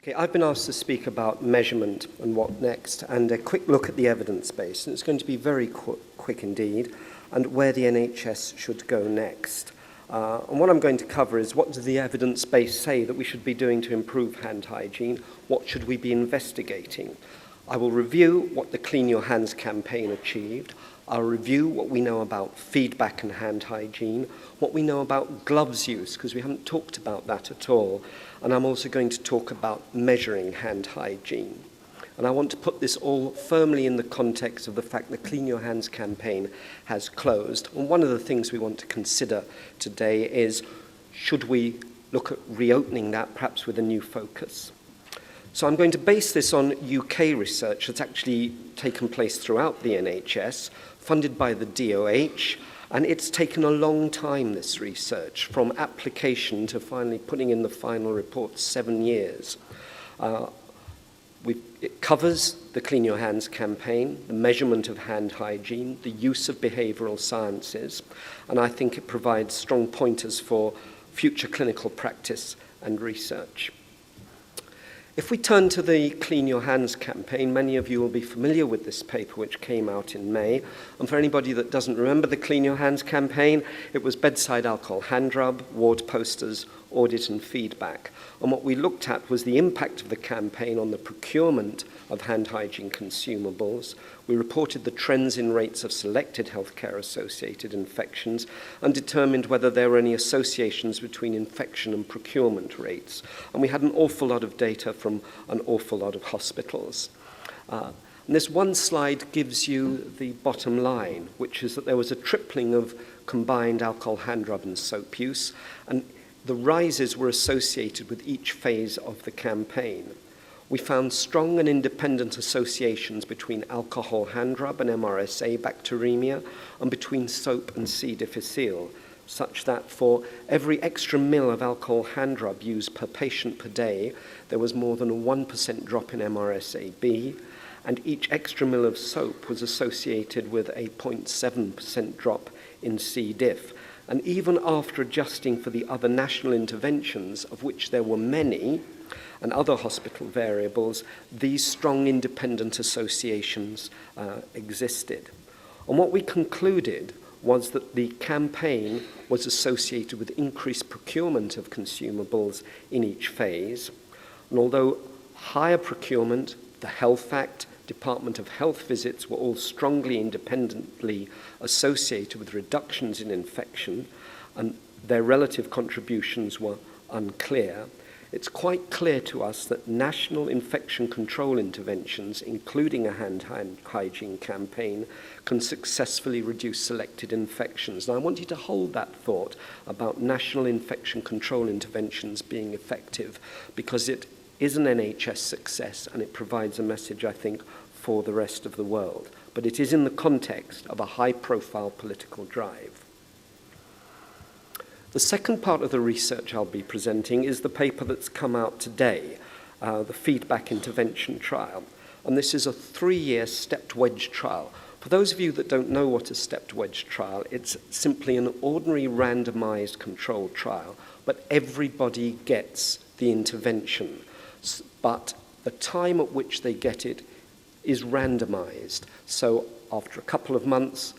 Okay, I've been asked to speak about measurement and what next, and a quick look at the evidence base. And it's going to be very quick indeed, and where the NHS should go next. And what I'm going to cover is what does the evidence base say that we should be doing to improve hand hygiene? What should we be investigating? I will review what the Clean Your Hands campaign achieved. I'll review what we know about feedback and hand hygiene, what we know about gloves use, because we haven't talked about that at all. And I'm also going to talk about measuring hand hygiene. And I want to put this all firmly in the context of the fact the Clean Your Hands campaign has closed. And one of the things we want to consider today is, should we look at reopening that, perhaps with a new focus? So I'm going to base this on UK research that's actually taken place throughout the NHS, funded by the DOH, and it's taken a long time, this research, from application to finally putting in the final report, 7 years. It covers the Clean Your Hands campaign, the measurement of hand hygiene, the use of behavioural sciences, and I think it provides strong pointers for future clinical practice and research. If we turn to the Clean Your Hands campaign, many of you will be familiar with this paper which came out in May. And for anybody that doesn't remember the Clean Your Hands campaign, it was bedside alcohol hand rub, ward posters, audit and feedback. And what we looked at was the impact of the campaign on the procurement of hand hygiene consumables. We reported the trends in rates of selected healthcare-associated infections and determined whether there were any associations between infection and procurement rates. And we had an awful lot of data from an awful lot of hospitals. And this one slide gives you the bottom line, which is that there was a tripling of combined alcohol hand rub and soap use, and the rises were associated with each phase of the campaign. We found strong and independent associations between alcohol hand rub and MRSA bacteremia, and between soap and C. difficile, such that for every extra mil of alcohol hand rub used per patient per day, there was more than a 1% drop in MRSA-B, and each extra mil of soap was associated with a 0.7% drop in C. diff. And even after adjusting for the other national interventions, of which there were many, and other hospital variables, these strong independent associations existed. And what we concluded was that the campaign was associated with increased procurement of consumables in each phase. And although higher procurement, the Health Act, Department of Health visits were all strongly independently associated with reductions in infection, and their relative contributions were unclear, it's quite clear to us that national infection control interventions, including a hand hygiene campaign, can successfully reduce selected infections. And I want you to hold that thought about national infection control interventions being effective, because it is an NHS success and it provides a message, I think, for the rest of the world. But it is in the context of a high-profile political drive. The second part of the research I'll be presenting is the paper that's come out today, the feedback intervention trial. And this is a 3-year stepped wedge trial. For those of you that don't know what a stepped wedge trial, it's simply an ordinary randomized controlled trial, but everybody gets the intervention. But the time at which they get it is randomized. So after a couple of months,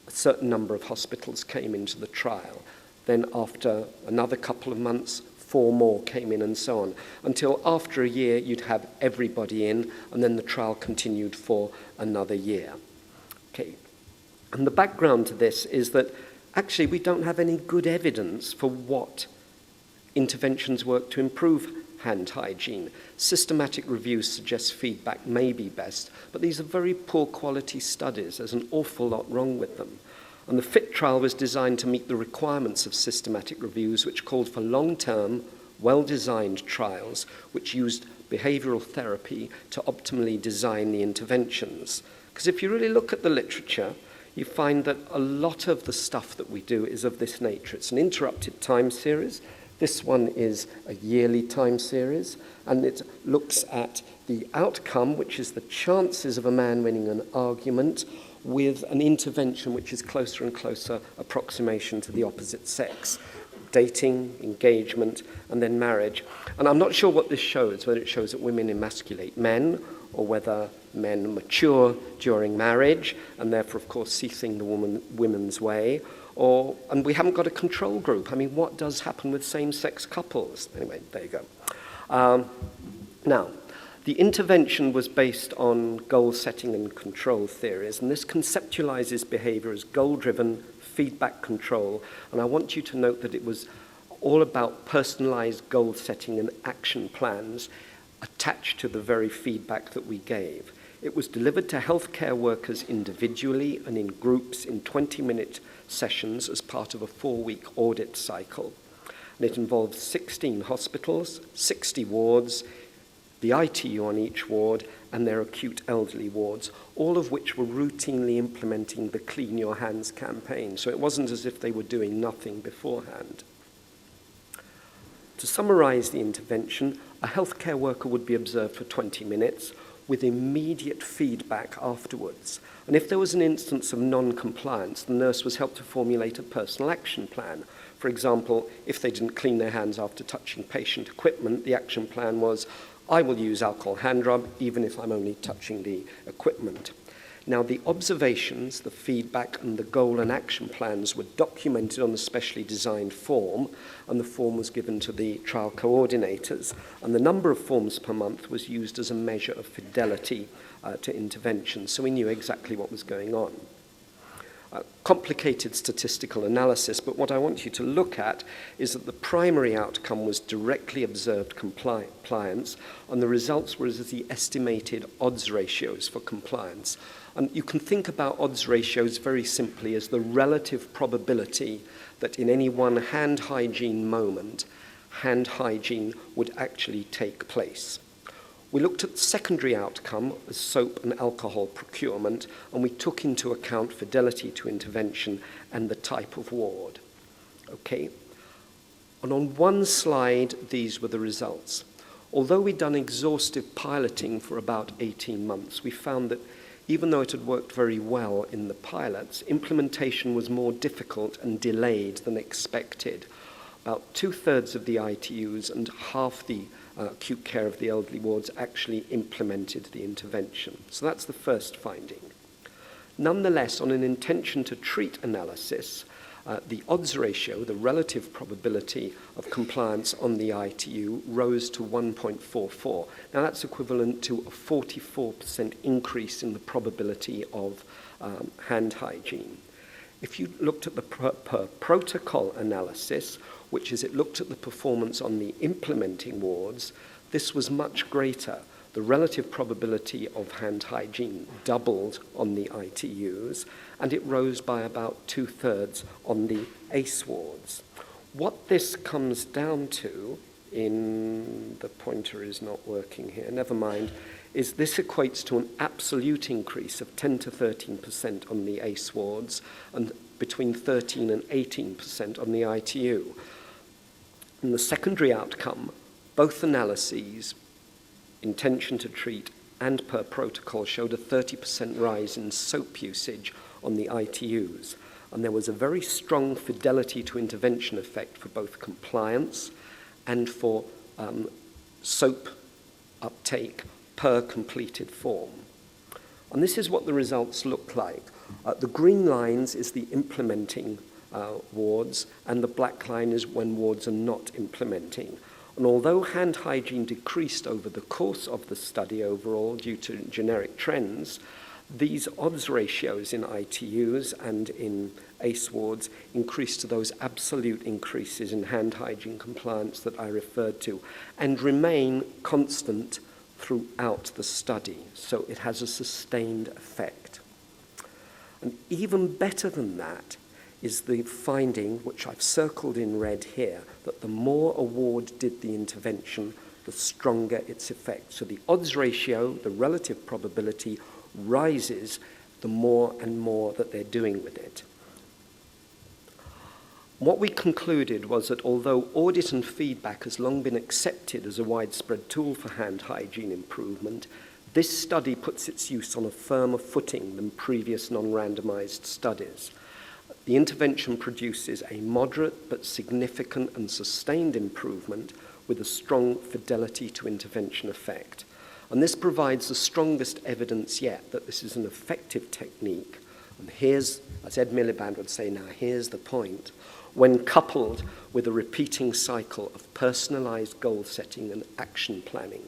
a certain number of hospitals came into the trial. Then after another couple of months, 4 more came in, and so on. Until after a year, you'd have everybody in, and then the trial continued for another year. Okay. And the background to this is that actually we don't have any good evidence for what interventions work to improve hand hygiene. Systematic reviews suggest feedback may be best, but these are very poor quality studies. There's an awful lot wrong with them. And the FIT trial was designed to meet the requirements of systematic reviews, which called for long-term, well-designed trials which used behavioural therapy to optimally design the interventions. Because if you really look at the literature, you find that a lot of the stuff that we do is of this nature. It's an interrupted time series. This one is a yearly time series, and it looks at the outcome, which is the chances of a man winning an argument, with an intervention which is closer and closer approximation to the opposite sex. dating, engagement, and then marriage. And I'm not sure what this shows, whether it shows that women emasculate men, or whether men mature during marriage, and therefore, of course, ceasing the women's way. And we haven't got a control group. I mean, what does happen with same-sex couples? Anyway, there you go. Now, the intervention was based on goal setting and control theories, and this conceptualizes behavior as goal-driven feedback control. And I want you to note that it was all about personalized goal setting and action plans attached to the very feedback that we gave. It was delivered to healthcare workers individually and in groups in 20-minute sessions as part of a 4-week audit cycle. And it involved 16 hospitals, 60 wards, the ITU on each ward, and their acute elderly wards, all of which were routinely implementing the Clean Your Hands campaign. So it wasn't as if they were doing nothing beforehand. To summarize the intervention, a healthcare worker would be observed for 20 minutes with immediate feedback afterwards. And if there was an instance of non-compliance, the nurse was helped to formulate a personal action plan. For example, if they didn't clean their hands after touching patient equipment, the action plan was, I will use alcohol hand rub even if I'm only touching the equipment. Now, the observations, the feedback, and the goal and action plans were documented on a specially designed form, and the form was given to the trial coordinators. And the number of forms per month was used as a measure of fidelity to intervention, so we knew exactly what was going on. Complicated statistical analysis, but what I want you to look at is that the primary outcome was directly observed compliance, and the results were as the estimated odds ratios for compliance. And you can think about odds ratios very simply as the relative probability that in any one hand hygiene moment, hand hygiene would actually take place. We looked at the secondary outcome as soap and alcohol procurement, and we took into account fidelity to intervention and the type of ward. Okay? And on one slide, these were the results. Although we'd done exhaustive piloting for about 18 months, we found that even though it had worked very well in the pilots, implementation was more difficult and delayed than expected. About 2/3 of the ITUs and half the acute care of the elderly wards actually implemented the intervention. So that's the first finding. Nonetheless, on an intention to treat analysis, the odds ratio, the relative probability of compliance on the ITU, rose to 1.44. Now that's equivalent to a 44% increase in the probability of hand hygiene. If you looked at the per protocol analysis, which is it looked at the performance on the implementing wards, this was much greater. The relative probability of hand hygiene doubled on the ITUs, and it rose by about 2/3 on the ACE wards. What this comes down to, the pointer is not working here, never mind, is this equates to an absolute increase of 10 to 13% on the ACE wards and between 13 and 18% on the ITU. And the secondary outcome, both analyses, intention to treat and per protocol, showed a 30% rise in soap usage on the ITUs. And there was a very strong fidelity to intervention effect for both compliance and for soap uptake per completed form. And this is what the results look like. The green lines is the implementing wards, and the black line is when wards are not implementing. And although hand hygiene decreased over the course of the study overall due to generic trends, these odds ratios in ITUs and in ACE wards increased to those absolute increases in hand hygiene compliance that I referred to, and remain constant throughout the study. So it has a sustained effect. And even better than that is the finding, which I've circled in red here, that the more a ward did the intervention, the stronger its effect. So the odds ratio, the relative probability, rises the more and more that they're doing with it. What we concluded was that although audit and feedback has long been accepted as a widespread tool for hand hygiene improvement, this study puts its use on a firmer footing than previous non-randomized studies. The intervention produces a moderate but significant and sustained improvement with a strong fidelity to intervention effect. And this provides the strongest evidence yet that this is an effective technique. And here's, as Ed Miliband would say now, here's the point. When coupled with a repeating cycle of personalized goal setting and action planning.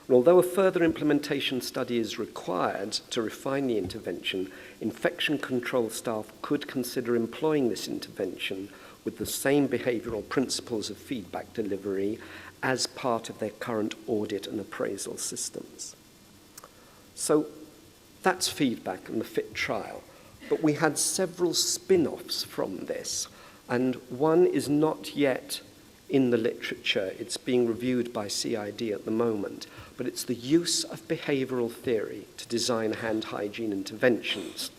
And although a further implementation study is required to refine the intervention, infection control staff could consider employing this intervention with the same behavioral principles of feedback delivery as part of their current audit and appraisal systems. So that's feedback and the FIT trial. But we had several spin-offs from this, and one is not yet in the literature. It's being reviewed by CID at the moment, but it's the use of behavioral theory to design hand hygiene interventions.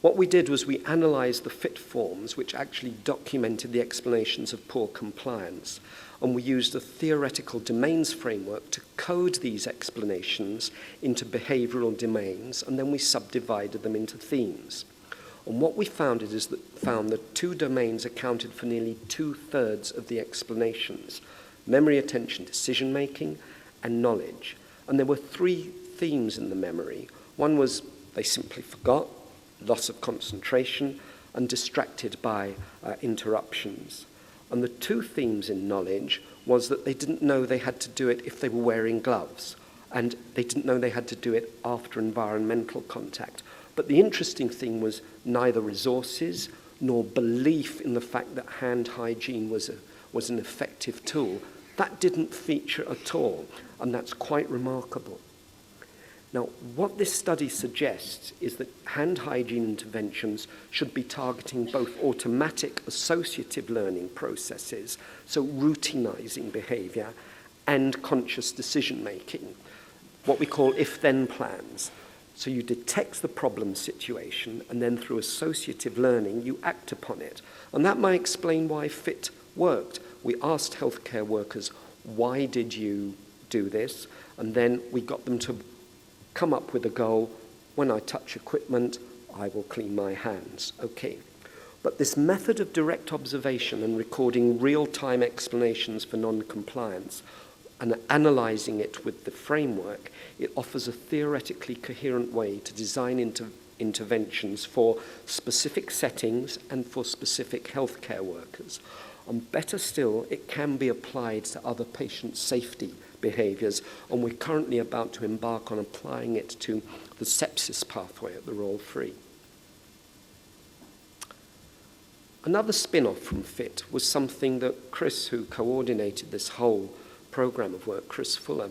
What we did was we analysed the FIT forms, which actually documented the explanations of poor compliance, and we used a theoretical domains framework to code these explanations into behavioural domains, and then we subdivided them into themes. And what we found is that 2 domains accounted for nearly 2/3 of the explanations: memory, attention, decision-making, and knowledge. And there were 3 themes in the memory. One was they simply forgot, loss of concentration, and distracted by interruptions. And the 2 themes in knowledge was that they didn't know they had to do it if they were wearing gloves, and they didn't know they had to do it after environmental contact. But the interesting thing was neither resources nor belief in the fact that hand hygiene was an effective tool. That didn't feature at all, and that's quite remarkable. Now, what this study suggests is that hand hygiene interventions should be targeting both automatic associative learning processes, so routinizing behavior, and conscious decision-making, what we call if-then plans. So you detect the problem situation, and then through associative learning, you act upon it. And that might explain why FIT worked. We asked healthcare workers, why did you do this? And then we got them to come up with a goal: when I touch equipment, I will clean my hands. Okay. But this method of direct observation and recording real-time explanations for non-compliance and analysing it with the framework, it offers a theoretically coherent way to design interventions for specific settings and for specific healthcare workers. And better still, it can be applied to other patient safety behaviours, and we're currently about to embark on applying it to the sepsis pathway at the Royal Free. Another spin-off from FIT was something that Chris, who coordinated this whole programme of work, Chris Fuller,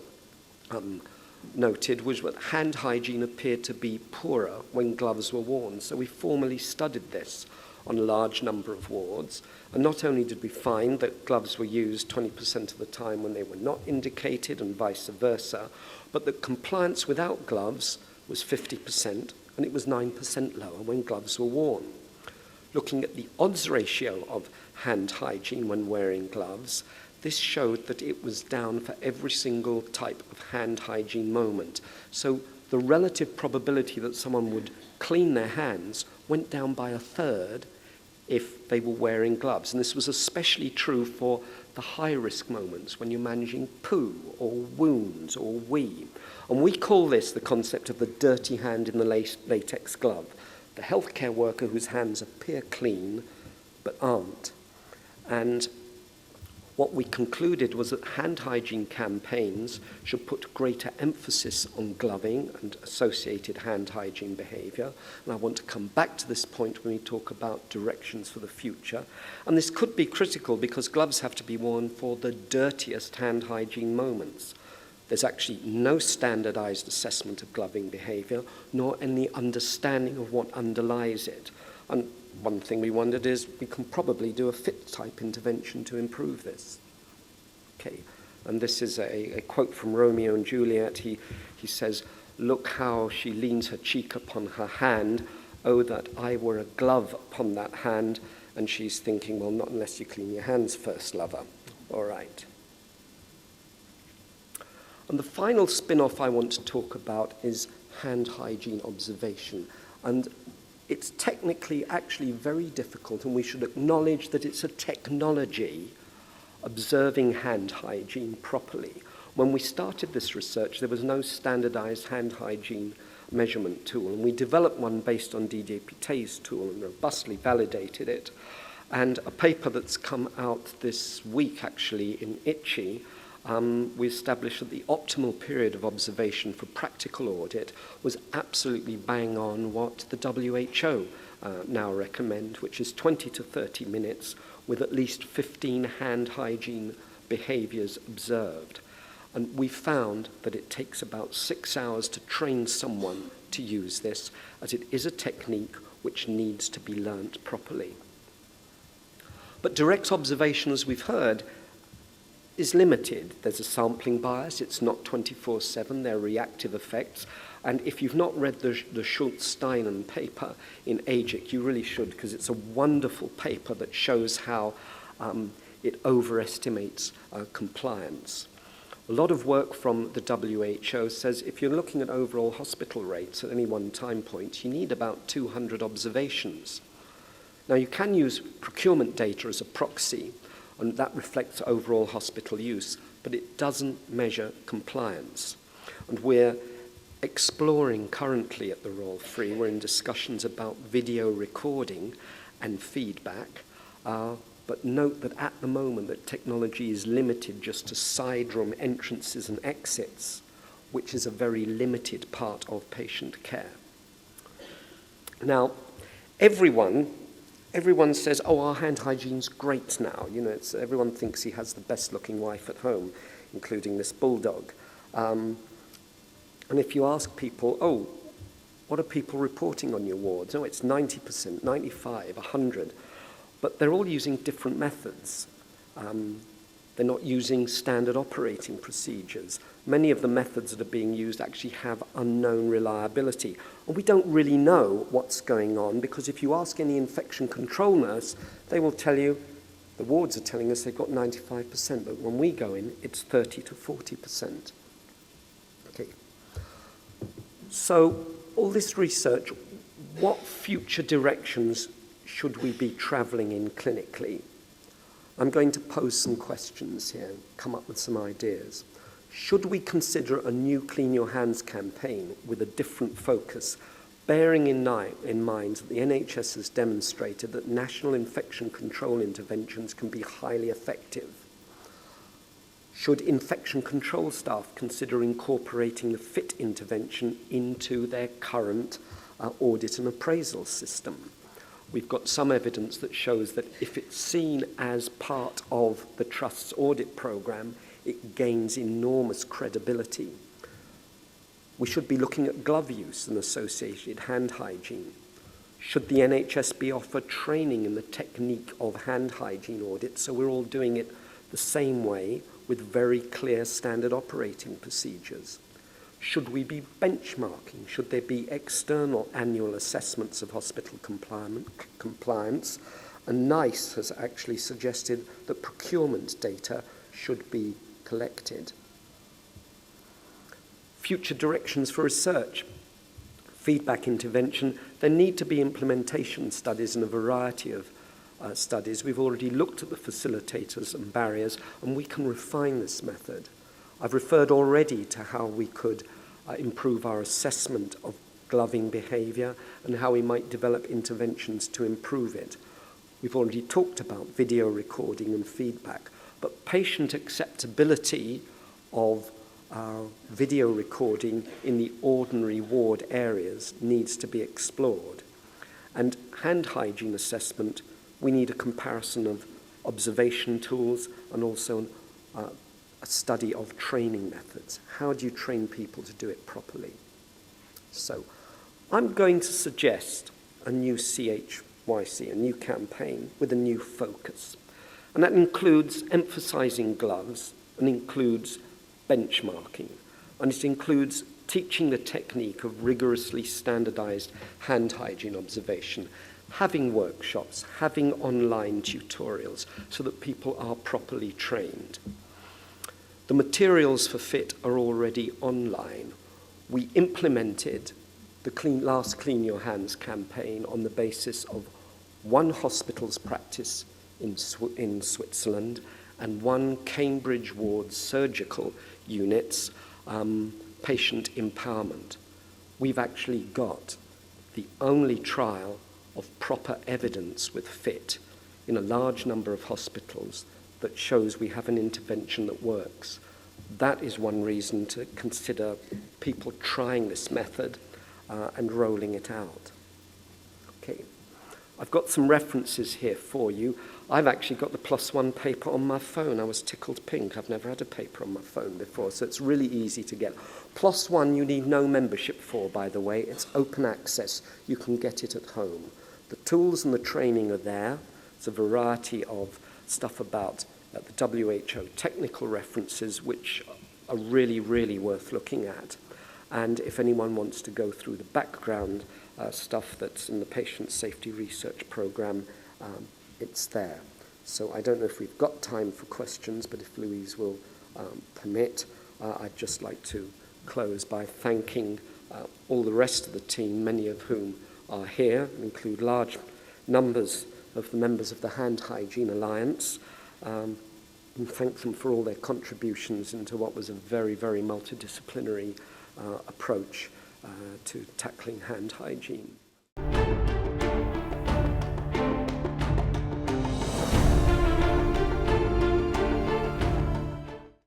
noted, was that hand hygiene appeared to be poorer when gloves were worn. So we formally studied this on a large number of wards, and not only did we find that gloves were used 20% of the time when they were not indicated and vice versa, but that compliance without gloves was 50%, and it was 9% lower when gloves were worn. Looking at the odds ratio of hand hygiene when wearing gloves, this showed that it was down for every single type of hand hygiene moment. So the relative probability that someone would clean their hands went down by 1/3 if they were wearing gloves. And this was especially true for the high-risk moments when you're managing poo or wounds or wee. And we call this the concept of the dirty hand in the latex glove, the healthcare worker whose hands appear clean but aren't. And what we concluded was that hand hygiene campaigns should put greater emphasis on gloving and associated hand hygiene behaviour. And I want to come back to this point when we talk about directions for the future. And this could be critical because gloves have to be worn for the dirtiest hand hygiene moments. There's actually no standardised assessment of gloving behaviour, nor any understanding of what underlies it. And one thing we wondered is we can probably do a FIT-type intervention to improve this. Okay, and this is a quote from Romeo and Juliet. He says, "Look how she leans her cheek upon her hand. Oh, that I were a glove upon that hand." And she's thinking, well, not unless you clean your hands first, lover. All right. And the final spin-off I want to talk about is hand hygiene observation. And It's technically actually very difficult, and we should acknowledge that it's a technology, observing hand hygiene properly. When we started this research, there was no standardized hand hygiene measurement tool, and we developed one based on Didier Pittet's tool and robustly validated it. And a paper that's come out this week, actually, in ICHE, we established that the optimal period of observation for practical audit was absolutely bang on what the WHO now recommend, which is 20 to 30 minutes with at least 15 hand hygiene behaviors observed. And we found that it takes about 6 hours to train someone to use this, as it is a technique which needs to be learnt properly. But direct observation, as we've heard, is limited. There's a sampling bias. It's not 24/7. There are reactive effects. And if you've not read the Schultz-Steinen paper in AGIC, you really should, because it's a wonderful paper that shows how it overestimates compliance. A lot of work from the WHO says if you're looking at overall hospital rates at any one time point, you need about 200 observations. Now, you can use procurement data as a proxy, and that reflects overall hospital use, but it doesn't measure compliance. And we're exploring currently at the Royal Free, we're in discussions about video recording and feedback, but note that at the moment that technology is limited just to side room entrances and exits, which is a very limited part of patient care. Now, everyone says, oh, our hand hygiene's great now. You know, everyone thinks he has the best looking wife at home, including this bulldog. And if you ask people, oh, what are people reporting on your wards? Oh, it's 90%, 95, 100. But they're all using different methods. They're not using standard operating procedures. Many of the methods that are being used actually have unknown reliability. And we don't really know what's going on, because if you ask any infection control nurse, they will tell you, the wards are telling us they've got 95%, but when we go in, it's 30 to 40%. Okay. So all this research, what future directions should we be traveling in clinically? I'm going to pose some questions here, come up with some ideas. Should we consider a new Clean Your Hands campaign with a different focus, bearing in mind that the NHS has demonstrated that national infection control interventions can be highly effective? Should infection control staff consider incorporating the FIT intervention into their current audit and appraisal system? We've got some evidence that shows that if it's seen as part of the Trust's audit programme, it gains enormous credibility. We should be looking at glove use and associated hand hygiene. Should the NHS be offered training in the technique of hand hygiene audit, so we're all doing it the same way with very clear standard operating procedures? Should we be benchmarking? Should there be external annual assessments of hospital compliance? And NICE has actually suggested that procurement data should be collected. Future directions for research. Feedback intervention. There need to be implementation studies and a variety of studies. We've already looked at the facilitators and barriers, and we can refine this method. I've referred already to how we could improve our assessment of gloving behaviour and how we might develop interventions to improve it. We've already talked about video recording and feedback, but patient acceptability of video recording in the ordinary ward areas needs to be explored. And hand hygiene assessment, we need a comparison of observation tools and also a study of training methods. How do you train people to do it properly? So I'm going to suggest a new CHYC, a new campaign with a new focus. And that includes emphasizing gloves and includes benchmarking. And it includes teaching the technique of rigorously standardized hand hygiene observation, having workshops, having online tutorials so that people are properly trained. The materials for FIT are already online. We implemented the last Clean Your Hands campaign on the basis of one hospital's practice in Switzerland and one Cambridge ward surgical unit's patient empowerment. We've actually got the only trial of proper evidence with FIT in a large number of hospitals that shows we have an intervention that works. That is one reason to consider people trying this method and rolling it out. Okay, I've got some references here for you. I've actually got the +1 paper on my phone. I was tickled pink. I've never had a paper on my phone before, so it's really easy to get. +1 you need no membership for, by the way. It's open access. You can get it at home. The tools and the training are there. It's a variety of stuff about the WHO technical references, which are really, really worth looking at. And if anyone wants to go through the background stuff that's in the Patient Safety Research Programme, it's there. So I don't know if we've got time for questions, but if Louise will permit, I'd just like to close by thanking all the rest of the team, many of whom are here, include large numbers of the members of the Hand Hygiene Alliance, and thank them for all their contributions into what was a very, very multidisciplinary approach to tackling hand hygiene.